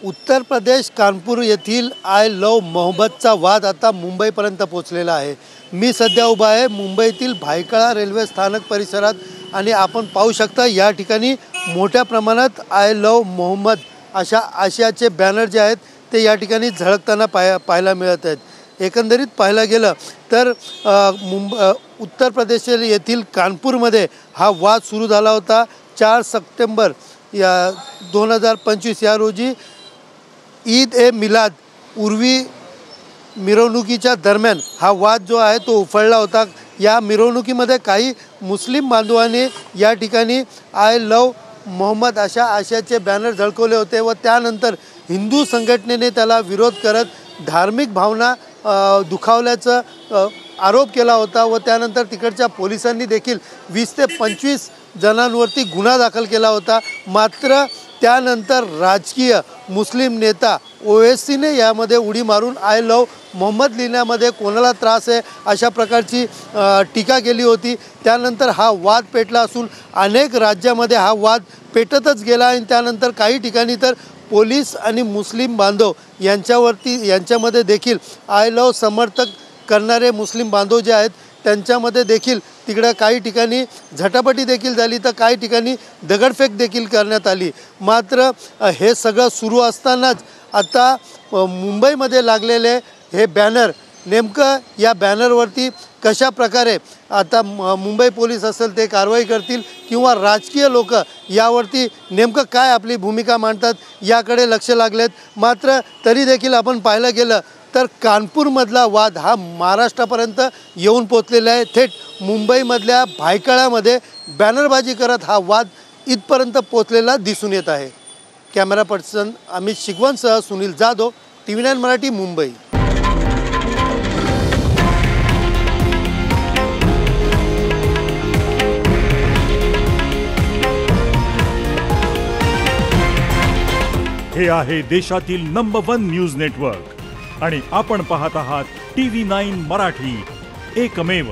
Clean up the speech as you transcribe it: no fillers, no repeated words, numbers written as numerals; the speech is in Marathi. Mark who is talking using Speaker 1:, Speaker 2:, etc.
Speaker 1: उत्तर प्रदेश कानपूर येथील आय लव मोहम्मदचा वाद आता मुंबईपर्यंत पोहोचलेला आहे। मी सध्या उभा आहे मुंबईतील भायखळा रेल्वे स्थानक परिसरात आणि आपण पाहू शकता या ठिकाणी मोठ्या प्रमाणात आय लव मोहम्मद अशा आशयाचे बॅनर जे आहेत ते या ठिकाणी झळकताना पाहायला मिळत आहेत। एकंदरीत पाहायला गेलं तर उत्तर प्रदेश येथील कानपूरमध्ये हा वाद सुरू झाला होता। 4 सप्टेंबर या 2025 या रोजी ईद ए मिलाद उर्वी मिरवणुकीच्या दरम्यान हा वाद जो आहे तो उफाळला होता। या मिरवणुकीमध्ये काही मुस्लिम बांधवांनी या ठिकाणी आय लव मोहम्मद अशा आशयाचे बॅनर झळकवले होते व त्यानंतर हिंदू संघटनेने त्याला विरोध करत धार्मिक भावना दुखावल्याचा आरोप केला होता व त्यानंतर तिकडच्या पोलिसांनी देखील 20 ते 25 जणांवरती गुन्हा दाखल केला होता। मात्र त्यानंतर राजकीय मुस्लिम नेता ओवैसीने यामध्ये उडी मारून आय लव मोहम्मद लिहिण्यामध्ये कोणाला त्रास आहे अशा प्रकारची टीका केली होती। त्यानंतर हा वाद पेटला असून अनेक राज्यामध्ये हा वाद पेटतच गेला आणि त्यानंतर काही ठिकाणी तर पोलीस आणि मुस्लिम बांधव यांच्यामध्ये देखील आय लव समर्थक करणारे मुस्लिम बांधव जे आहेत त्यांच्यामध्ये देखील तिकडे काही ठिकाणी झटापटी देखील झाली तर काही ठिकाणी दगडफेक देखील करण्यात आली। मात्र हे सगळं सुरू असतानाच आता मुंबईमध्ये लागलेले हे बॅनर नेमकं या बॅनरवरती कशा प्रकारे आता मुंबई पोलीस असेल ते कारवाई करतील किंवा राजकीय लोक यावरती नेमकं काय आपली भूमिका मांडतात याकडे लक्ष लागलेत। मात्र तरी देखील आपण पाहायला गेलं तर कानपूरमधला वाद हा महाराष्ट्रापर्यंत येऊन पोचलेला आहे। थेट मुंबईमधल्या भायखळ्यामध्ये बॅनरबाजी करत हा वाद इथपर्यंत पोचलेला दिसून येत आहे। कॅमेरा पर्सन अमित शिगवणसह सुनील जाधव, TV9 मराठी, मुंबई।
Speaker 2: हे आहे देशातील नंबर 1 न्यूज नेटवर्क आणि आपण पाहत आहात TV9 मराठी, एकमेव।